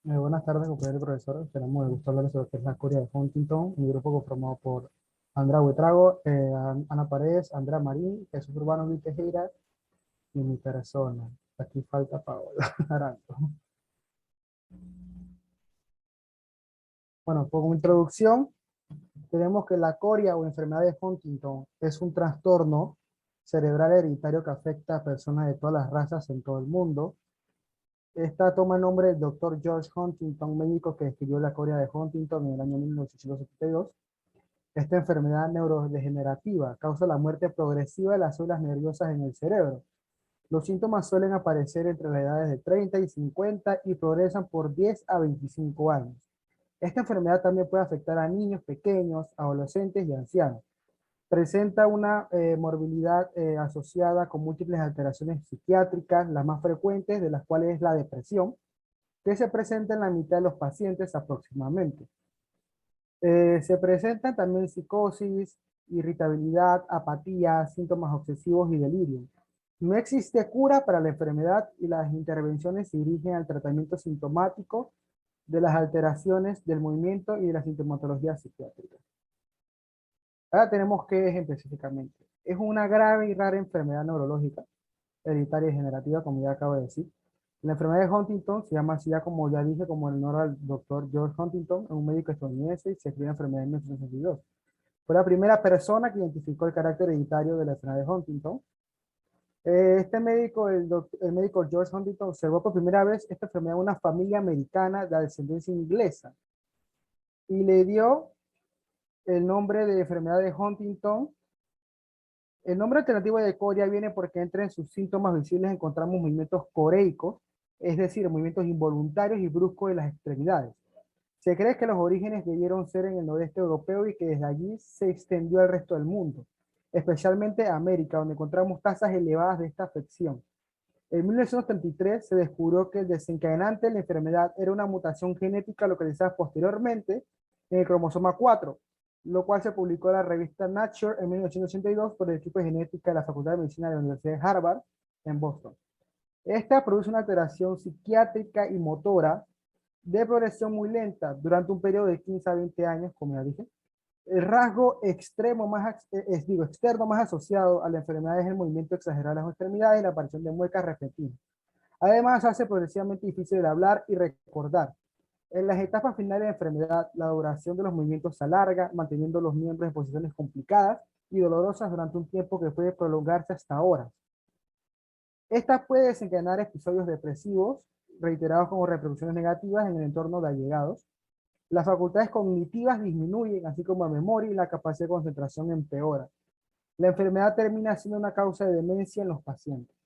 Buenas tardes, compañero y profesor. Tenemos el gusto de hablar sobre lo que es la coria de Huntington, un grupo conformado por Andrea Buitrago, Ana Paredes, Andrea Marín, Jesús Urbano Luis Tejera y mi persona. Aquí falta Paola Arango. Bueno, como introducción, tenemos que la coria o enfermedad de Huntington es un trastorno cerebral hereditario que afecta a personas de todas las razas en todo el mundo. Esta toma el nombre del doctor George Huntington, médico que describió la coria de Huntington en el año 1872. Esta enfermedad neurodegenerativa causa la muerte progresiva de las células nerviosas en el cerebro. Los síntomas suelen aparecer entre las edades de 30 y 50 y progresan por 10 a 25 años. Esta enfermedad también puede afectar a niños pequeños, adolescentes y ancianos. Presenta una morbilidad asociada con múltiples alteraciones psiquiátricas, las más frecuentes de las cuales es la depresión, que se presenta en la mitad de los pacientes aproximadamente. Se presentan también psicosis, irritabilidad, apatía, síntomas obsesivos y delirio. No existe cura para la enfermedad y las intervenciones se dirigen al tratamiento sintomático de las alteraciones del movimiento y de la sintomatología psiquiátrica. Ahora tenemos qué es específicamente. Es una grave y rara enfermedad neurológica, hereditaria y degenerativa, como ya acabo de decir. La enfermedad de Huntington se llama así, ya como ya dije, como en honor al doctor George Huntington, un médico estadounidense, y se escribió la enfermedad en 1962. Fue la primera persona que identificó el carácter hereditario de la enfermedad de Huntington. Este médico, el médico George Huntington, observó por primera vez esta enfermedad en una familia americana de ascendencia inglesa y le dio el nombre de enfermedad de Huntington. El nombre alternativo de coria viene porque entre en sus síntomas visibles encontramos movimientos coreicos, es decir, movimientos involuntarios y bruscos de las extremidades. Se cree que los orígenes debieron ser en el noreste europeo y que desde allí se extendió al resto del mundo, especialmente a América, donde encontramos tasas elevadas de esta afección. En 1933 se descubrió que el desencadenante de la enfermedad era una mutación genética localizada posteriormente en el cromosoma 4, lo cual se publicó en la revista Nature en 1982 por el equipo de genética de la Facultad de Medicina de la Universidad de Harvard en Boston. Esta produce una alteración psiquiátrica y motora de progresión muy lenta durante un periodo de 15 a 20 años, como ya dije. El rasgo externo más asociado a la enfermedad es el movimiento exagerado de las extremidades y la aparición de muecas repentinas. Además, hace progresivamente difícil de hablar y recordar. En las etapas finales de la enfermedad, la duración de los movimientos se alarga, manteniendo los miembros en posiciones complicadas y dolorosas durante un tiempo que puede prolongarse hasta horas. Esta puede desencadenar episodios depresivos, reiterados como repercusiones negativas en el entorno de allegados. Las facultades cognitivas disminuyen, así como la memoria y la capacidad de concentración empeora. La enfermedad termina siendo una causa de demencia en los pacientes.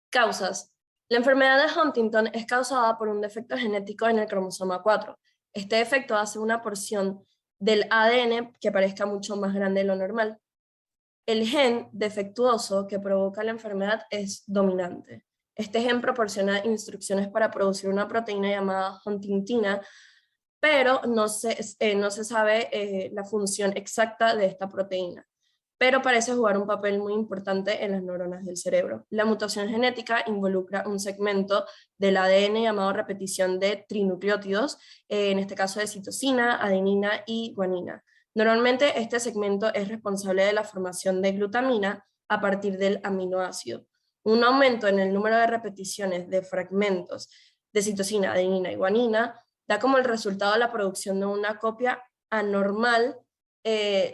Causas. La enfermedad de Huntington es causada por un defecto genético en el cromosoma 4. Este defecto hace una porción del ADN que parezca mucho más grande de lo normal. El gen defectuoso que provoca la enfermedad es dominante. Este gen proporciona instrucciones para producir una proteína llamada huntingtina, pero no se sabe la función exacta de esta proteína, pero parece jugar un papel muy importante en las neuronas del cerebro. La mutación genética involucra un segmento del ADN llamado repetición de trinucleótidos, en este caso de citosina, adenina y guanina. Normalmente este segmento es responsable de la formación de glutamina a partir del aminoácido. Un aumento en el número de repeticiones de fragmentos de citosina, adenina y guanina da como el resultado la producción de una copia anormal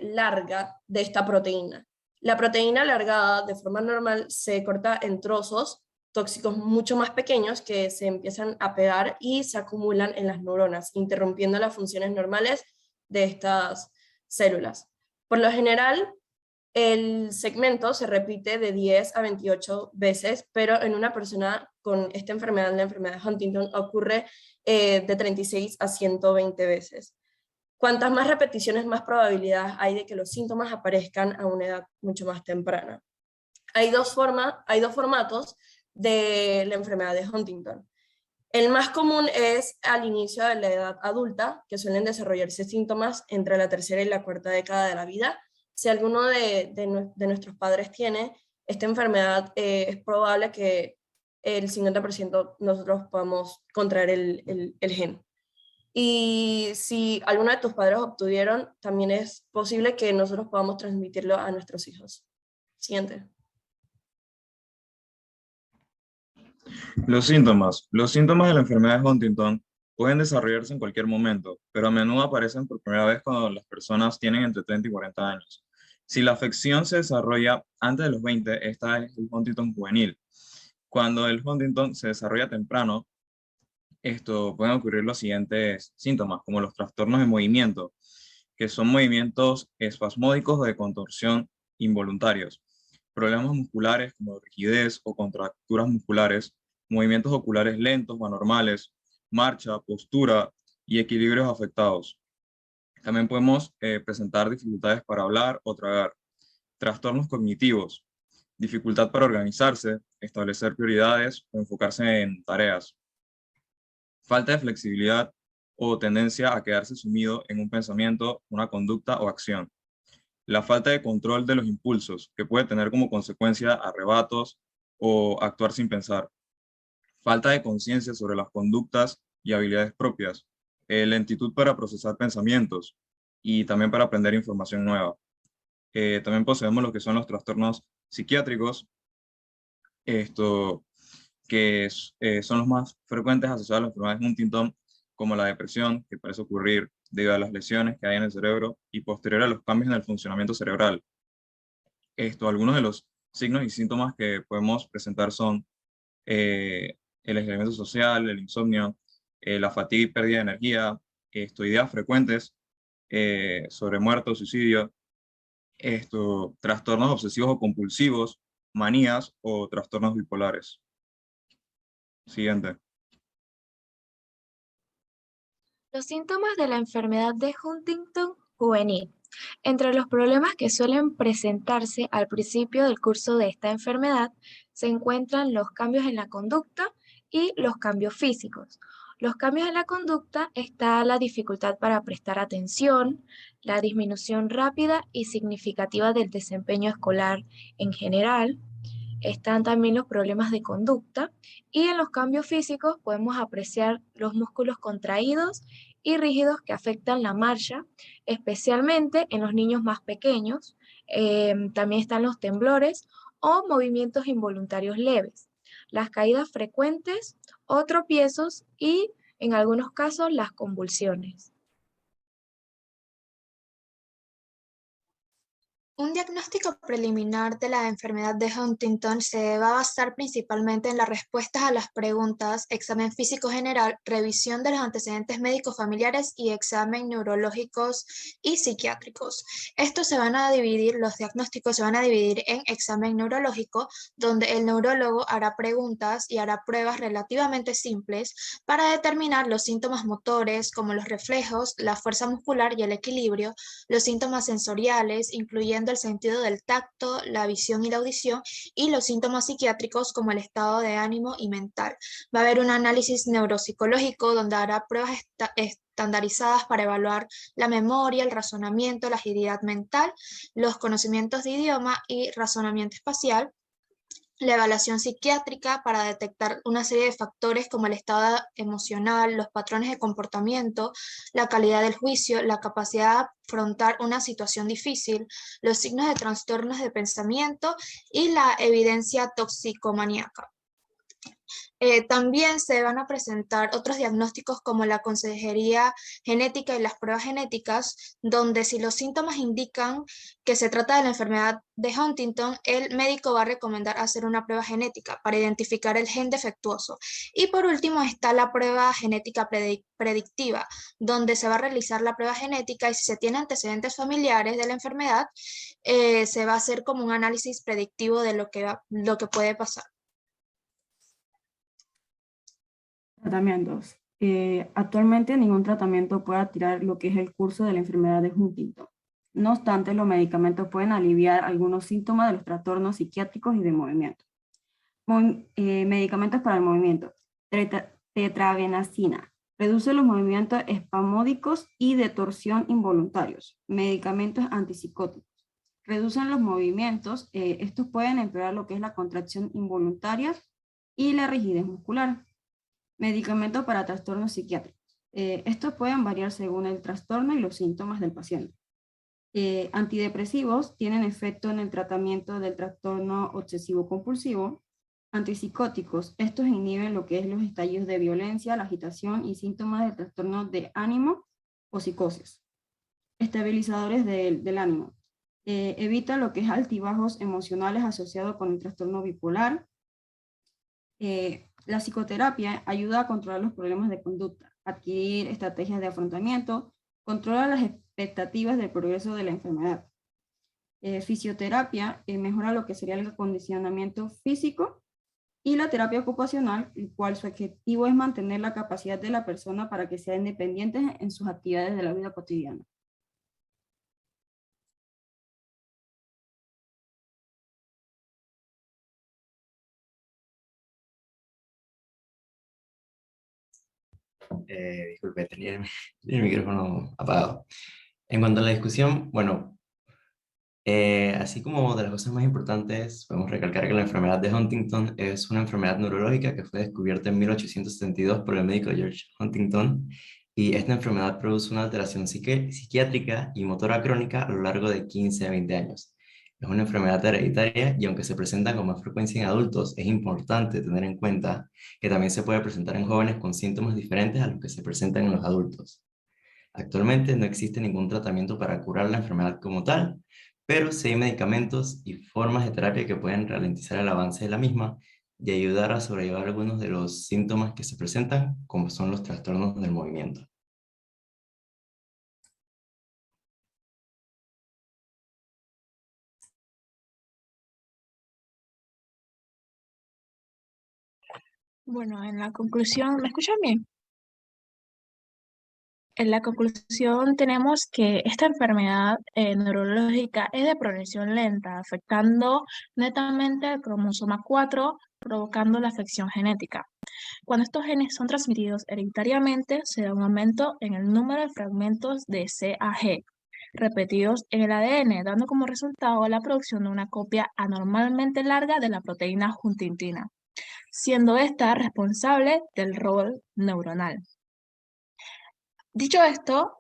larga de esta proteína. La proteína alargada de forma normal se corta en trozos tóxicos mucho más pequeños que se empiezan a pegar y se acumulan en las neuronas, interrumpiendo las funciones normales de estas células. Por lo general, el segmento se repite de 10 a 28 veces, pero en una persona con esta enfermedad, la enfermedad de Huntington, ocurre de 36 a 120 veces. Cuantas más repeticiones, más probabilidad hay de que los síntomas aparezcan a una edad mucho más temprana. Hay dos formatos de la enfermedad de Huntington. El más común es al inicio de la edad adulta, que suelen desarrollarse síntomas entre la tercera y la cuarta década de la vida. Si alguno de nuestros padres tiene esta enfermedad, es probable que el 50% nosotros podamos contraer el gen. Y si alguno de tus padres obtuvieron, también es posible que nosotros podamos transmitirlo a nuestros hijos. Siguiente. Los síntomas. Los síntomas de la enfermedad de Huntington pueden desarrollarse en cualquier momento, pero a menudo aparecen por primera vez cuando las personas tienen entre 30 y 40 años. Si la afección se desarrolla antes de los 20, esta es el Huntington juvenil. Cuando el Huntington se desarrolla temprano, esto pueden ocurrir los siguientes síntomas, como los trastornos de movimiento, que son movimientos espasmódicos o de contorsión involuntarios, problemas musculares como rigidez o contracturas musculares, movimientos oculares lentos o anormales, marcha, postura y equilibrios afectados. También podemos presentar dificultades para hablar o tragar, trastornos cognitivos, dificultad para organizarse, establecer prioridades o enfocarse en tareas, falta de flexibilidad o tendencia a quedarse sumido en un pensamiento, una conducta o acción. La falta de control de los impulsos, que puede tener como consecuencia arrebatos o actuar sin pensar. Falta de conciencia sobre las conductas y habilidades propias. Lentitud para procesar pensamientos y también para aprender información nueva. También poseemos lo que son los trastornos psiquiátricos, esto, son los más frecuentes asociados a la enfermedad de Huntington, como la depresión, que parece ocurrir debido a las lesiones que hay en el cerebro y posterior a los cambios en el funcionamiento cerebral. Algunos de los signos y síntomas que podemos presentar son el aislamiento social, el insomnio, la fatiga y pérdida de energía, ideas frecuentes sobre muerte o suicidio, trastornos obsesivos o compulsivos, manías o trastornos bipolares. Siguiente. Los síntomas de la enfermedad de Huntington juvenil. Entre los problemas que suelen presentarse al principio del curso de esta enfermedad se encuentran los cambios en la conducta y los cambios físicos. Los cambios en la conducta está la dificultad para prestar atención, la disminución rápida y significativa del desempeño escolar en general. Están también los problemas de conducta y en los cambios físicos podemos apreciar los músculos contraídos y rígidos que afectan la marcha, especialmente en los niños más pequeños. También están los temblores o movimientos involuntarios leves, las caídas frecuentes o tropiezos y, en algunos casos, las convulsiones. Un diagnóstico preliminar de la enfermedad de Huntington se va a basar principalmente en las respuestas a las preguntas examen físico general, revisión de los antecedentes médicos familiares y examen neurológicos y psiquiátricos. Los diagnósticos se van a dividir en examen neurológico, donde el neurólogo hará preguntas y hará pruebas relativamente simples para determinar los síntomas motores como los reflejos, la fuerza muscular y el equilibrio, los síntomas sensoriales, incluyendo el sentido del tacto, la visión y la audición, y los síntomas psiquiátricos como el estado de ánimo y mental. Va a haber un análisis neuropsicológico donde hará pruebas estandarizadas para evaluar la memoria, el razonamiento, la agilidad mental, los conocimientos de idioma y razonamiento espacial. La evaluación psiquiátrica para detectar una serie de factores como el estado emocional, los patrones de comportamiento, la calidad del juicio, la capacidad de afrontar una situación difícil, los signos de trastornos de pensamiento y la evidencia toxicomaníaca. También se van a presentar otros diagnósticos como la consejería genética y las pruebas genéticas, donde si los síntomas indican que se trata de la enfermedad de Huntington, el médico va a recomendar hacer una prueba genética para identificar el gen defectuoso. Y por último está la prueba genética predictiva, donde se va a realizar la prueba genética y si se tiene antecedentes familiares de la enfermedad, se va a hacer como un análisis predictivo de lo que puede pasar. Tratamientos. Actualmente ningún tratamiento puede tirar lo que es el curso de la enfermedad de Huntington. No obstante, los medicamentos pueden aliviar algunos síntomas de los trastornos psiquiátricos y de movimiento. Medicamentos para el movimiento. Tetrabenazina. Reduce los movimientos espasmódicos y de torsión involuntarios. Medicamentos antipsicóticos. reducen los movimientos. Estos pueden empeorar lo que es la contracción involuntaria y la rigidez muscular. Medicamentos para trastornos psiquiátricos. Estos pueden variar según el trastorno y los síntomas del paciente. Antidepresivos tienen efecto en el tratamiento del trastorno obsesivo-compulsivo. Antipsicóticos, estos inhiben lo que es los estallidos de violencia, la agitación y síntomas de trastorno de ánimo o psicosis. Estabilizadores del ánimo. Evita lo que es altibajos emocionales asociados con el trastorno bipolar. La psicoterapia ayuda a controlar los problemas de conducta, adquirir estrategias de afrontamiento, controla las expectativas del progreso de la enfermedad. Fisioterapia mejora lo que sería el acondicionamiento físico, y la terapia ocupacional, el cual su objetivo es mantener la capacidad de la persona para que sea independiente en sus actividades de la vida cotidiana. Disculpe, tenía el micrófono apagado. En cuanto a la discusión, bueno, así como de las cosas más importantes, podemos recalcar que la enfermedad de Huntington es una enfermedad neurológica que fue descubierta en 1872 por el médico George Huntington, y esta enfermedad produce una alteración psiquiátrica y motora crónica a lo largo de 15 a 20 años. Es una enfermedad hereditaria y aunque se presenta con más frecuencia en adultos, es importante tener en cuenta que también se puede presentar en jóvenes con síntomas diferentes a los que se presentan en los adultos. Actualmente no existe ningún tratamiento para curar la enfermedad como tal, pero sí hay medicamentos y formas de terapia que pueden ralentizar el avance de la misma y ayudar a sobrellevar algunos de los síntomas que se presentan, como son los trastornos del movimiento. Bueno, en la conclusión, ¿me escuchan bien? En la conclusión tenemos que esta enfermedad neurológica es de progresión lenta, afectando netamente el cromosoma 4, provocando la afección genética. Cuando estos genes son transmitidos hereditariamente, se da un aumento en el número de fragmentos de CAG repetidos en el ADN, dando como resultado la producción de una copia anormalmente larga de la proteína huntingtina, siendo esta responsable del rol neuronal. Dicho esto,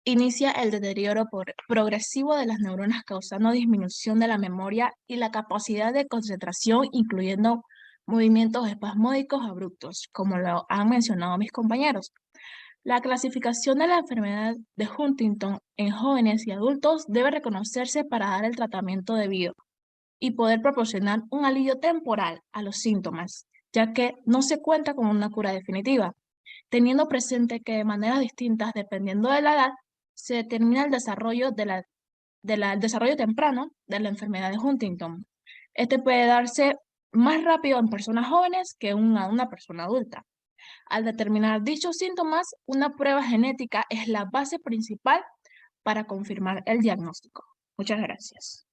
inicia el deterioro progresivo de las neuronas, causando disminución de la memoria y la capacidad de concentración, incluyendo movimientos espasmódicos abruptos, como lo han mencionado mis compañeros. La clasificación de la enfermedad de Huntington en jóvenes y adultos debe reconocerse para dar el tratamiento debido y poder proporcionar un alivio temporal a los síntomas, ya que no se cuenta con una cura definitiva, teniendo presente que de maneras distintas, dependiendo de la edad, se determina el desarrollo el desarrollo temprano de la enfermedad de Huntington. Este puede darse más rápido en personas jóvenes que en una persona adulta. Al determinar dichos síntomas, una prueba genética es la base principal para confirmar el diagnóstico. Muchas gracias.